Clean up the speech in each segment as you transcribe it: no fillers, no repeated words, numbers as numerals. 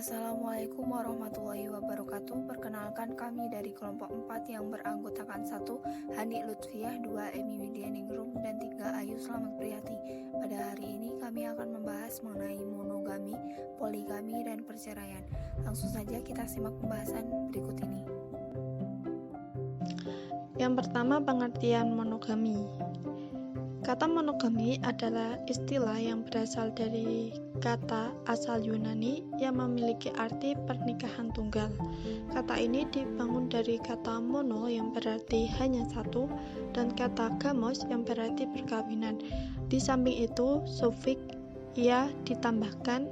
Assalamualaikum warahmatullahi wabarakatuh. Perkenalkan, kami dari kelompok 4 yang beranggotakan 1 Hani Lutfiah, 2 Emi Widianingrum, dan 3 Ayu Slamet Priyati. Pada hari ini kami akan membahas mengenai monogami, poligami, dan perceraian. Langsung saja kita simak pembahasan berikut ini. Yang pertama, pengertian monogami. Kata monogami adalah istilah yang berasal dari kata asal Yunani yang memiliki arti pernikahan tunggal. Kata ini dibangun dari kata mono yang berarti hanya satu dan kata gamos yang berarti perkawinan. Di samping itu, sufiks ia ditambahkan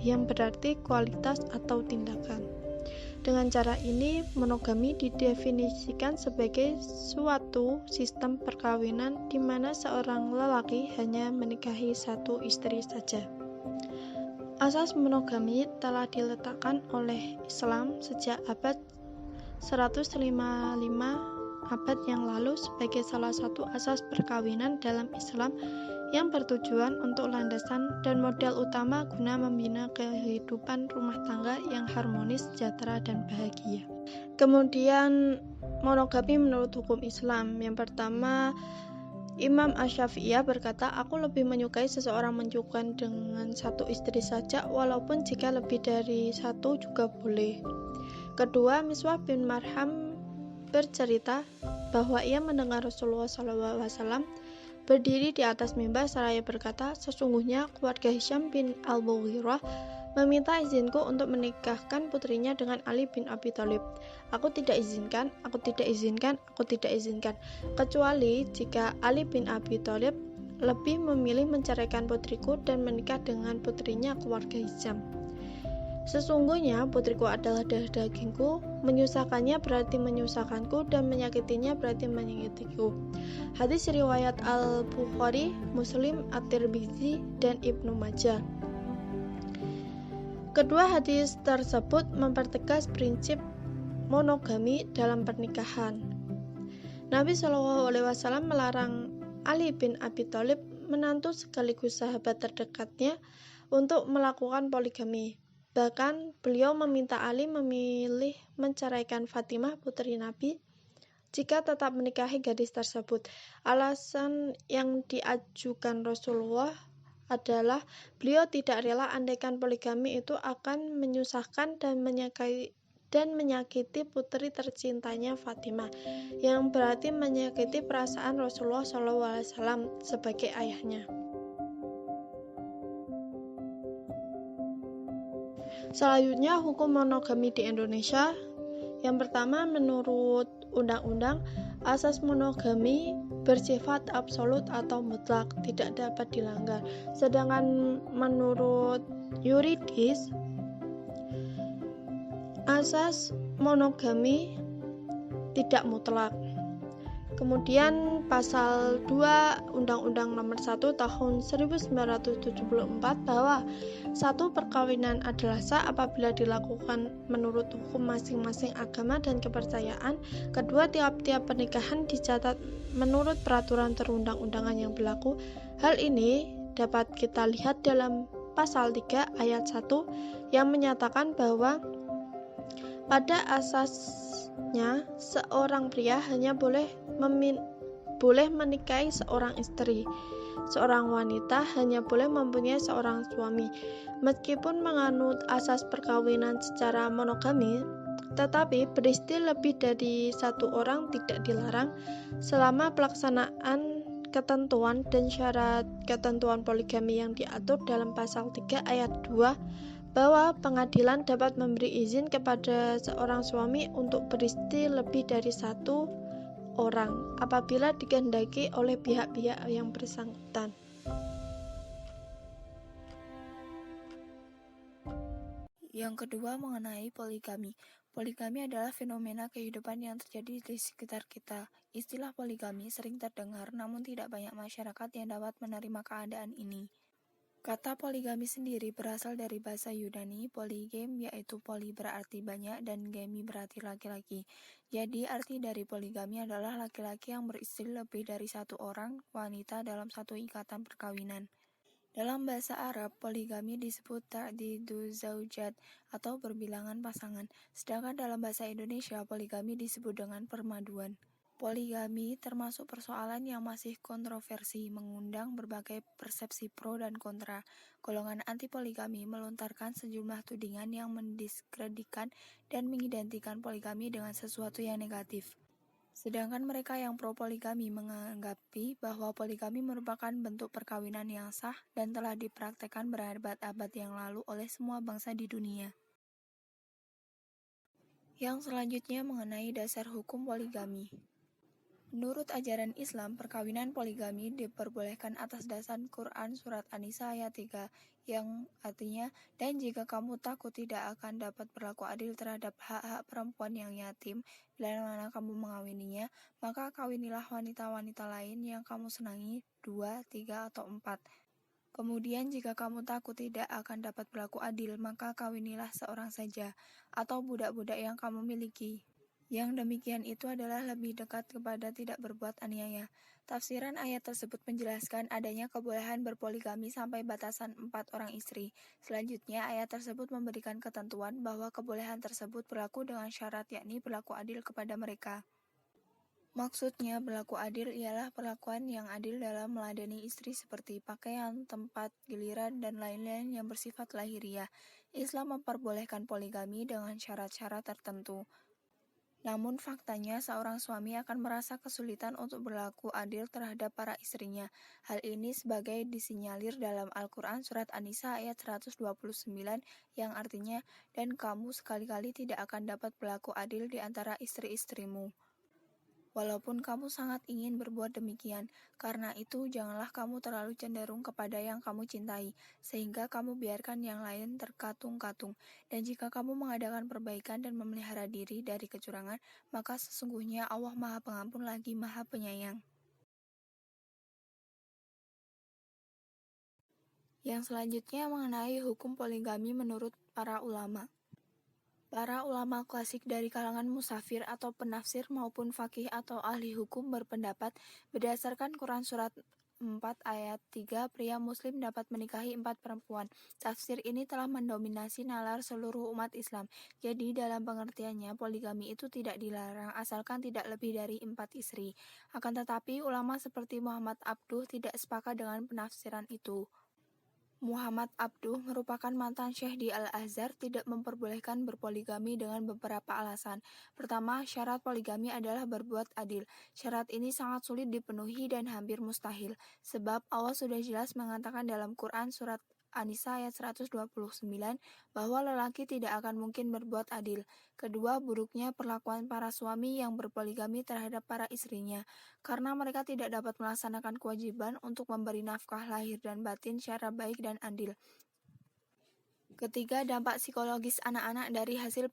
yang berarti kualitas atau tindakan. Dengan cara ini, monogami didefinisikan sebagai suatu sistem perkawinan di mana seorang lelaki hanya menikahi satu istri saja. Asas monogami telah diletakkan oleh Islam sejak abad 155 abad yang lalu sebagai salah satu asas perkawinan dalam Islam yang bertujuan untuk landasan dan modal utama guna membina kehidupan rumah tangga yang harmonis, sejahtera, dan bahagia. Kemudian monogami menurut hukum Islam. Yang pertama, Imam Asy-Syafi'iyah berkata, aku lebih menyukai seseorang menyukai dengan satu istri saja, walaupun jika lebih dari satu juga boleh. Kedua, Miswah bin Marham bercerita bahwa ia mendengar Rasulullah SAW berdiri di atas mimbar seraya berkata, sesungguhnya keluarga Hisham bin Al-Mughirah meminta izinku untuk menikahkan putrinya dengan Ali bin Abi Thalib. Aku tidak izinkan, kecuali jika Ali bin Abi Thalib lebih memilih menceraikan putriku dan menikah dengan putrinya keluarga Hisham. Sesungguhnya putriku adalah darah dagingku, menyusahkannya berarti menyusahkanku, dan menyakitinya berarti menyakitiku. Hadis riwayat Al-Bukhari, Muslim, At-Tirmidzi, dan Ibnu Majah. Kedua hadis tersebut mempertegas prinsip monogami dalam pernikahan. Nabi SAW melarang Ali bin Abi Thalib, menantu sekaligus sahabat terdekatnya, untuk melakukan poligami. Bahkan beliau meminta Ali memilih menceraikan Fatimah putri Nabi jika tetap menikahi gadis tersebut. Alasan yang diajukan Rasulullah adalah beliau tidak rela andaikan poligami itu akan menyusahkan dan menyakiti putri tercintanya Fatimah, yang berarti menyakiti perasaan Rasulullah SAW sebagai ayahnya. Selanjutnya, hukum monogami di Indonesia. Yang pertama, menurut undang-undang, asas monogami bersifat absolut atau mutlak, tidak dapat dilanggar. Sedangkan menurut yuridis, asas monogami tidak mutlak. Kemudian pasal 2 Undang-Undang Nomor 1 Tahun 1974 bahwa satu perkawinan adalah sah apabila dilakukan menurut hukum masing-masing agama dan kepercayaan. Kedua, tiap-tiap pernikahan dicatat menurut peraturan perundang-undangan yang berlaku. Hal ini dapat kita lihat dalam pasal 3 ayat 1 yang menyatakan bahwa pada asasnya seorang pria hanya boleh menikahi seorang istri. Seorang wanita hanya boleh mempunyai seorang suami. Meskipun menganut asas perkawinan secara monogami, tetapi beristri lebih dari satu orang tidak dilarang selama pelaksanaan ketentuan dan syarat ketentuan poligami yang diatur dalam pasal 3 ayat 2 bahwa pengadilan dapat memberi izin kepada seorang suami untuk beristri lebih dari satu orang apabila dikehendaki oleh pihak-pihak yang bersangkutan. Yang kedua, mengenai poligami. Poligami adalah fenomena kehidupan yang terjadi di sekitar kita. Istilah poligami sering terdengar, namun tidak banyak masyarakat yang dapat menerima keadaan ini. Kata poligami sendiri berasal dari bahasa Yunani, polygame, yaitu poli berarti banyak dan gami berarti laki-laki. Jadi arti dari poligami adalah laki-laki yang beristri lebih dari satu orang wanita dalam satu ikatan perkawinan. Dalam bahasa Arab, poligami disebut ta'didu zaujat atau berbilangan pasangan, sedangkan dalam bahasa Indonesia, poligami disebut dengan permaduan. Poligami termasuk persoalan yang masih kontroversi, mengundang berbagai persepsi pro dan kontra. Golongan anti-poligami melontarkan sejumlah tudingan yang mendiskreditkan dan mengidentikan poligami dengan sesuatu yang negatif. Sedangkan mereka yang pro-poligami menganggapi bahwa poligami merupakan bentuk perkawinan yang sah dan telah dipraktekkan berabad-abad yang lalu oleh semua bangsa di dunia. Yang selanjutnya mengenai dasar hukum poligami. Menurut ajaran Islam, perkawinan poligami diperbolehkan atas dasar Quran Surat An-Nisa ayat 3, yang artinya, dan jika kamu takut tidak akan dapat berlaku adil terhadap hak-hak perempuan yang yatim, bila mana kamu mengawininya, maka kawinilah wanita-wanita lain yang kamu senangi, 2, 3, atau 4. Kemudian jika kamu takut tidak akan dapat berlaku adil, maka kawinilah seorang saja, atau budak-budak yang kamu miliki. Yang demikian itu adalah lebih dekat kepada tidak berbuat aniaya. Tafsiran ayat tersebut menjelaskan adanya kebolehan berpoligami sampai batasan 4 orang istri. Selanjutnya, ayat tersebut memberikan ketentuan bahwa kebolehan tersebut berlaku dengan syarat, yakni berlaku adil kepada mereka. Maksudnya, berlaku adil ialah perlakuan yang adil dalam meladeni istri seperti pakaian, tempat, giliran, dan lain-lain yang bersifat lahiriah. Islam memperbolehkan poligami dengan syarat-syarat tertentu. Namun faktanya seorang suami akan merasa kesulitan untuk berlaku adil terhadap para istrinya. Hal ini sebagai disinyalir dalam Al-Quran Surat An-Nisa ayat 129 yang artinya, dan kamu sekali-kali tidak akan dapat berlaku adil di antara istri-istrimu. Walaupun kamu sangat ingin berbuat demikian, karena itu janganlah kamu terlalu cenderung kepada yang kamu cintai, sehingga kamu biarkan yang lain terkatung-katung. Dan jika kamu mengadakan perbaikan dan memelihara diri dari kecurangan, maka sesungguhnya Allah Maha Pengampun lagi Maha Penyayang. Yang selanjutnya mengenai hukum poligami menurut para ulama. Para ulama klasik dari kalangan musafir atau penafsir maupun fakih atau ahli hukum berpendapat berdasarkan Quran Surat 4 ayat 3 pria muslim dapat menikahi 4 perempuan. Tafsir ini telah mendominasi nalar seluruh umat Islam. Jadi dalam pengertiannya poligami itu tidak dilarang asalkan tidak lebih dari 4 istri. Akan tetapi ulama seperti Muhammad Abduh tidak sepakat dengan penafsiran itu. Muhammad Abduh merupakan mantan syekh di Al-Azhar tidak memperbolehkan berpoligami dengan beberapa alasan. Pertama, syarat poligami adalah berbuat adil. Syarat ini sangat sulit dipenuhi dan hampir mustahil, sebab Allah sudah jelas mengatakan dalam Quran Surat An-Nisa ayat 129 bahwa lelaki tidak akan mungkin berbuat adil. Kedua, buruknya perlakuan para suami yang berpoligami terhadap para istrinya, karena mereka tidak dapat melaksanakan kewajiban untuk memberi nafkah lahir dan batin secara baik dan adil. Ketiga, dampak psikologis anak-anak dari hasil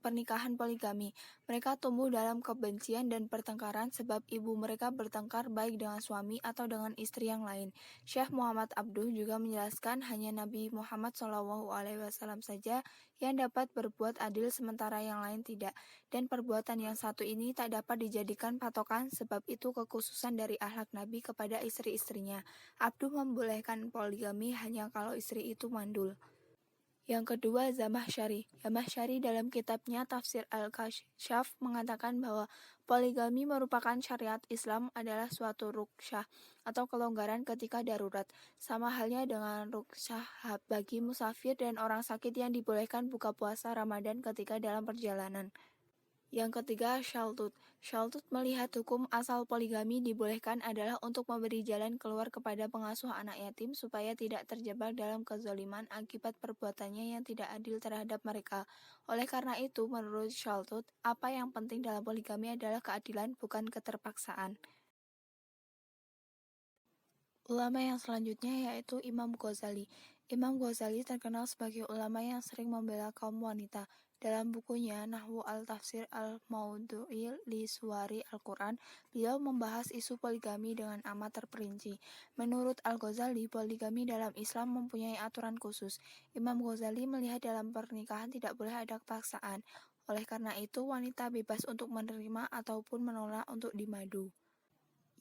pernikahan poligami. Mereka tumbuh dalam kebencian dan pertengkaran sebab ibu mereka bertengkar baik dengan suami atau dengan istri yang lain. Syekh Muhammad Abduh juga menjelaskan hanya Nabi Muhammad SAW saja yang dapat berbuat adil sementara yang lain tidak. Dan perbuatan yang satu ini tak dapat dijadikan patokan sebab itu kekhususan dari akhlak Nabi kepada istri-istrinya. Abduh membolehkan poligami hanya kalau istri itu mandul. Yang kedua, Zamakhsyari. Zamakhsyari dalam kitabnya Tafsir Al-Kashaf mengatakan bahwa poligami merupakan syariat Islam adalah suatu ruksyah atau kelonggaran ketika darurat. Sama halnya dengan ruksyah bagi musafir dan orang sakit yang dibolehkan buka puasa Ramadan ketika dalam perjalanan. Yang ketiga, Shaltut. Shaltut melihat hukum asal poligami dibolehkan adalah untuk memberi jalan keluar kepada pengasuh anak yatim supaya tidak terjebak dalam kezaliman akibat perbuatannya yang tidak adil terhadap mereka. Oleh karena itu, menurut Shaltut, apa yang penting dalam poligami adalah keadilan, bukan keterpaksaan. Ulama yang selanjutnya yaitu Imam Ghazali. Imam Ghazali terkenal sebagai ulama yang sering membela kaum wanita. Dalam bukunya Nahwu al-Tafsir al-Maudu'i li Suwari Al-Quran, beliau membahas isu poligami dengan amat terperinci. Menurut Al-Ghazali, poligami dalam Islam mempunyai aturan khusus. Imam Ghazali melihat dalam pernikahan tidak boleh ada paksaan. Oleh karena itu, wanita bebas untuk menerima ataupun menolak untuk dimadu.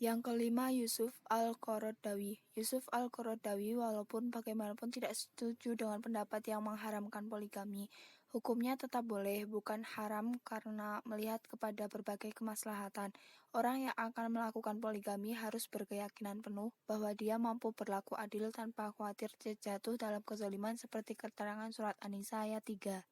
Yang kelima, Yusuf Al-Qaradawi. Yusuf Al-Qaradawi walaupun bagaimanapun tidak setuju dengan pendapat yang mengharamkan poligami, hukumnya tetap boleh, bukan haram karena melihat kepada berbagai kemaslahatan. Orang yang akan melakukan poligami harus berkeyakinan penuh bahwa dia mampu berlaku adil tanpa khawatir terjatuh dalam kezaliman seperti keterangan surat An-Nisa ayat 3.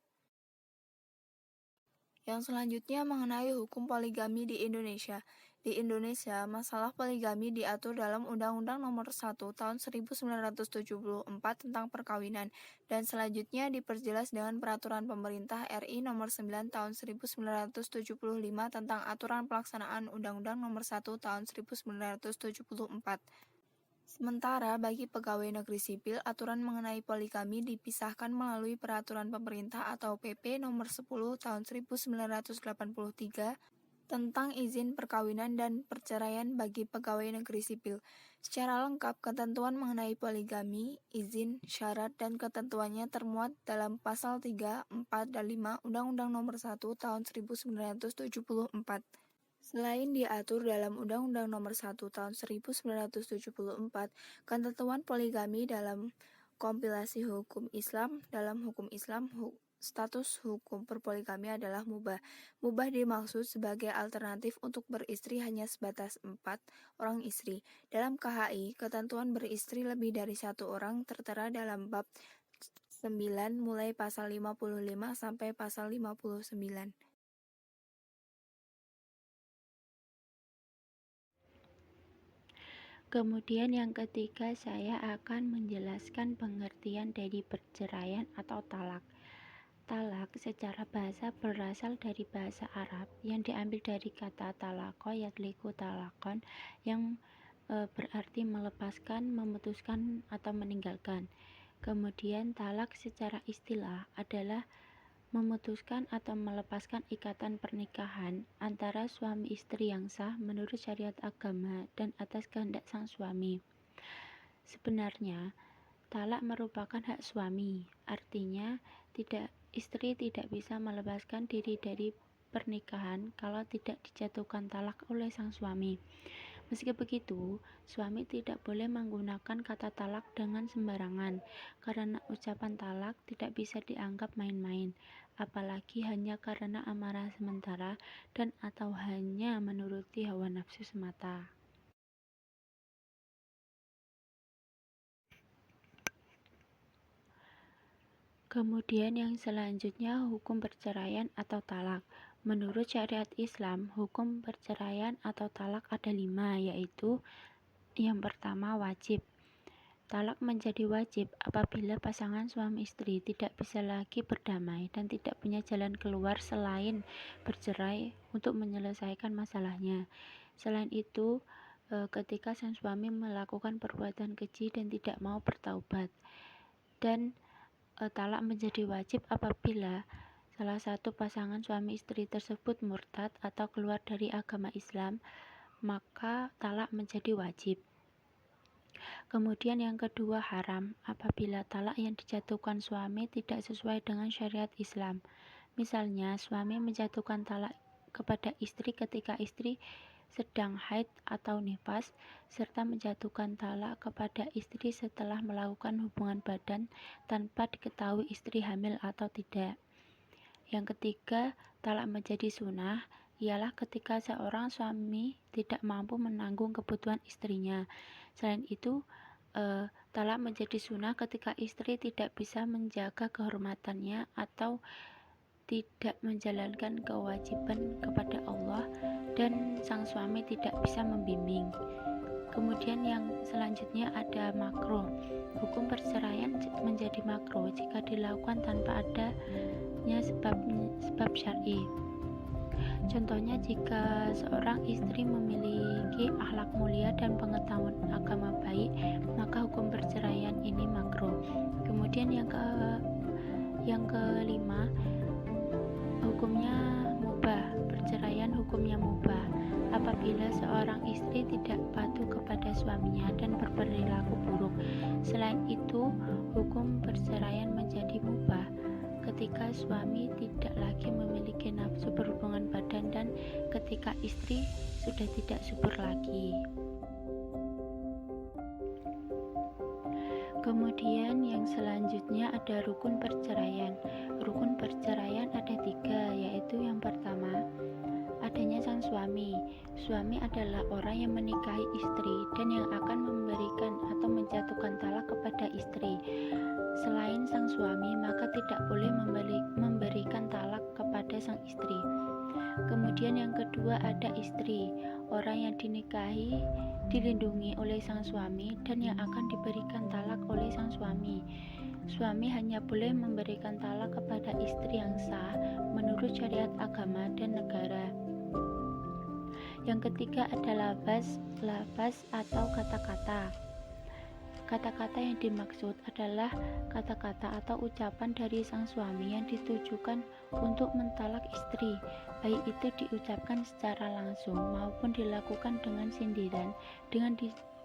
Yang selanjutnya mengenai hukum poligami di Indonesia. Di Indonesia, masalah poligami diatur dalam Undang-Undang Nomor 1 Tahun 1974 tentang perkawinan dan selanjutnya diperjelas dengan Peraturan Pemerintah RI Nomor 9 Tahun 1975 tentang aturan pelaksanaan Undang-Undang Nomor 1 Tahun 1974. Sementara bagi pegawai negeri sipil, aturan mengenai poligami dipisahkan melalui Peraturan Pemerintah atau PP Nomor 10 Tahun 1983 tentang izin perkawinan dan perceraian bagi pegawai negeri sipil. Secara lengkap, ketentuan mengenai poligami, izin, syarat, dan ketentuannya termuat dalam pasal 3, 4, dan 5 Undang-Undang Nomor 1 Tahun 1974. Selain diatur dalam Undang-Undang Nomor 1 Tahun 1974, ketentuan poligami dalam kompilasi hukum Islam, dalam hukum Islam, status hukum berpoligami adalah mubah. Mubah dimaksud sebagai alternatif untuk beristri hanya sebatas 4 orang istri. Dalam KHI, ketentuan beristri lebih dari 1 orang tertera dalam bab 9 mulai pasal 55 sampai pasal 59. Kemudian yang ketiga, saya akan menjelaskan pengertian dari perceraian atau talak. Talak secara bahasa berasal dari bahasa Arab yang diambil dari kata talako yatliku talakon yang berarti melepaskan, memutuskan, atau meninggalkan. Kemudian talak secara istilah adalah memutuskan atau melepaskan ikatan pernikahan antara suami istri yang sah menurut syariat agama dan atas kehendak sang suami. Sebenarnya, talak merupakan hak suami, artinya istri tidak bisa melepaskan diri dari pernikahan kalau tidak dijatuhkan talak oleh sang suami. Meski begitu, suami tidak boleh menggunakan kata talak dengan sembarangan, karena ucapan talak tidak bisa dianggap main-main, apalagi hanya karena amarah sementara dan atau hanya menuruti hawa nafsu semata. Kemudian yang selanjutnya hukum perceraian atau talak. Menurut syariat Islam, hukum perceraian atau talak ada 5, yaitu yang pertama wajib. Talak menjadi wajib apabila pasangan suami istri tidak bisa lagi berdamai dan tidak punya jalan keluar selain bercerai untuk menyelesaikan masalahnya. Selain itu, ketika sang suami melakukan perbuatan keji dan tidak mau bertaubat. Dan talak menjadi wajib apabila salah satu pasangan suami istri tersebut murtad atau keluar dari agama Islam, maka talak menjadi wajib. Kemudian yang kedua haram, apabila talak yang dijatuhkan suami tidak sesuai dengan syariat Islam. Misalnya, suami menjatuhkan talak kepada istri ketika istri sedang haid atau nifas, serta menjatuhkan talak kepada istri setelah melakukan hubungan badan tanpa diketahui istri hamil atau tidak. Yang ketiga, talak menjadi sunnah, ialah ketika seorang suami tidak mampu menanggung kebutuhan istrinya. Selain itu, talak menjadi sunnah ketika istri tidak bisa menjaga kehormatannya atau tidak menjalankan kewajiban kepada Allah dan sang suami tidak bisa membimbing. Kemudian yang selanjutnya ada makruh. Hukum perceraian menjadi makruh jika dilakukan tanpa adanya sebab syar'i. Contohnya, jika seorang istri memiliki akhlak mulia dan pengetahuan agama baik, maka hukum perceraian ini makruh. Kemudian yang kelima, hukumnya mubah. Perceraian hukumnya mubah apabila seorang istri tidak patuh kepada suaminya dan berperilaku buruk. Selain itu, hukum perceraian menjadi mubah ketika ketika suami tidak lagi memiliki nafsu berhubungan badan dan ketika istri sudah tidak subur lagi. Kemudian yang selanjutnya ada rukun perceraian. Rukun perceraian ada 3, yaitu yang pertama, adanya sang suami. Suami adalah orang yang menikahi istri dan yang akan memberikan atau menjatuhkan talak kepada istri. Selain sang suami, maka tidak boleh memberikan talak kepada sang istri. Kemudian yang kedua ada istri, orang yang dinikahi, dilindungi oleh sang suami dan yang akan diberikan talak oleh sang suami. Suami hanya boleh memberikan talak kepada istri yang sah menurut syariat agama dan negara. Yang ketiga ada lafaz atau kata-kata. Kata-kata yang dimaksud adalah kata-kata atau ucapan dari sang suami yang ditujukan untuk mentalak istri, baik itu diucapkan secara langsung maupun dilakukan dengan sindiran dengan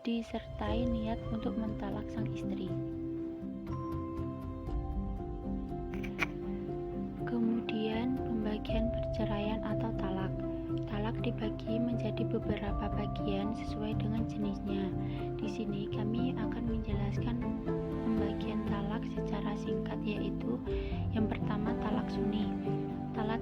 disertai niat untuk mentalak sang istri. Kemudian pembagian perceraian atau talak. Talak dibagi menjadi beberapa bagian sesuai dengan jenisnya. Di sini kami akan menjelaskan pembagian talak secara singkat, yaitu yang pertama talak sunni. Talak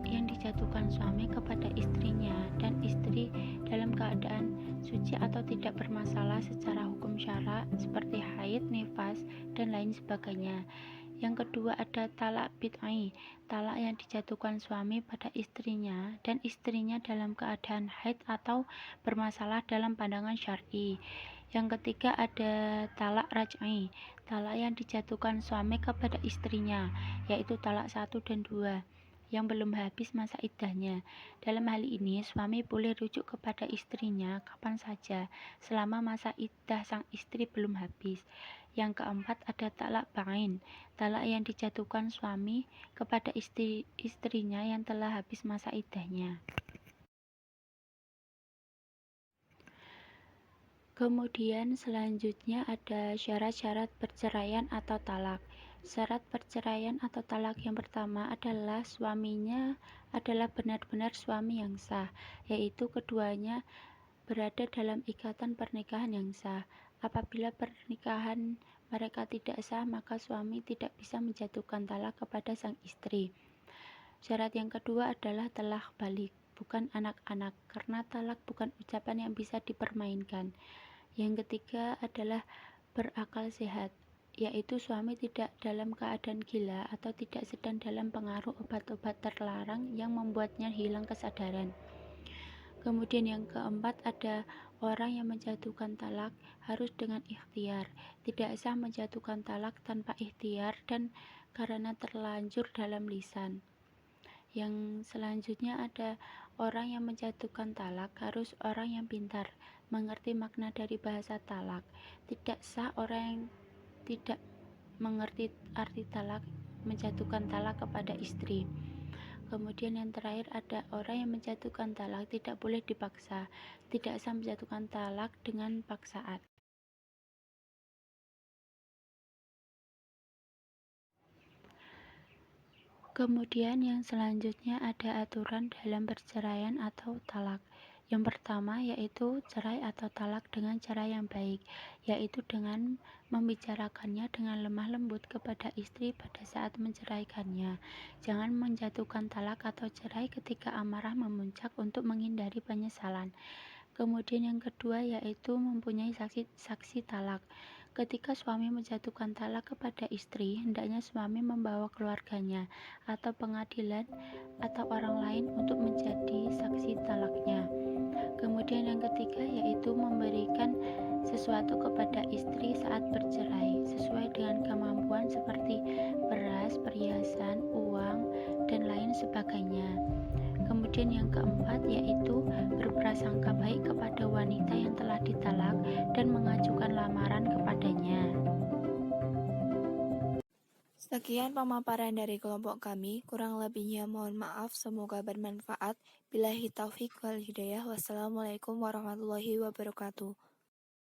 yang dijatuhkan suami kepada istrinya dan istri dalam keadaan suci atau tidak bermasalah secara hukum syara seperti haid, nifas, dan lain sebagainya. Yang kedua ada talak bid'ah, talak yang dijatuhkan suami pada istrinya dan istrinya dalam keadaan haid atau bermasalah dalam pandangan syar'i. Yang ketiga ada talak raj'i, talak yang dijatuhkan suami kepada istrinya, yaitu talak 1 dan 2 yang belum habis masa iddahnya. Dalam hal ini suami boleh rujuk kepada istrinya kapan saja selama masa iddah sang istri belum habis. Yang keempat ada talak bain, talak yang dijatuhkan suami kepada istrinya yang telah habis masa iddahnya. Kemudian selanjutnya ada syarat-syarat perceraian atau talak. Syarat perceraian atau talak yang pertama adalah suaminya adalah benar-benar suami yang sah, yaitu keduanya berada dalam ikatan pernikahan yang sah. Apabila pernikahan mereka tidak sah, maka suami tidak bisa menjatuhkan talak kepada sang istri. Syarat yang kedua adalah talak balik, bukan anak-anak, karena talak bukan ucapan yang bisa dipermainkan. Yang ketiga adalah berakal sehat, yaitu suami tidak dalam keadaan gila atau tidak sedang dalam pengaruh obat-obat terlarang yang membuatnya hilang kesadaran. Kemudian yang keempat ada orang yang menjatuhkan talak harus dengan ikhtiar, tidak sah menjatuhkan talak tanpa ikhtiar dan karena terlanjur dalam lisan. Yang selanjutnya ada orang yang menjatuhkan talak harus orang yang pintar, mengerti makna dari bahasa talak. Tidak sah orang yang tidak mengerti arti talak menjatuhkan talak kepada istri. Kemudian yang terakhir ada orang yang menjatuhkan talak tidak boleh dipaksa, tidak sah menjatuhkan talak dengan paksaan. Kemudian yang selanjutnya ada aturan dalam perceraian atau talak. Yang pertama yaitu cerai atau talak dengan cara yang baik, yaitu dengan membicarakannya dengan lemah lembut kepada istri pada saat menceraikannya. Jangan menjatuhkan talak atau cerai ketika amarah memuncak untuk menghindari penyesalan. Kemudian yang kedua yaitu mempunyai saksi talak. Ketika suami menjatuhkan talak kepada istri, hendaknya suami membawa keluarganya atau pengadilan atau orang lain untuk menjadi saksi talaknya. Kemudian yang ketiga yaitu memberikan sesuatu kepada istri saat bercerai sesuai dengan kemampuan seperti beras, perhiasan, uang, dan lain sebagainya. Kemudian yang keempat yaitu berprasangka baik kepada wanita yang telah ditalak dan mengajukan lamaran kepadanya. Sekian pemaparan dari kelompok kami, kurang lebihnya mohon maaf, semoga bermanfaat. Billahi taufik wal hidayah. Wassalamualaikum warahmatullahi wabarakatuh.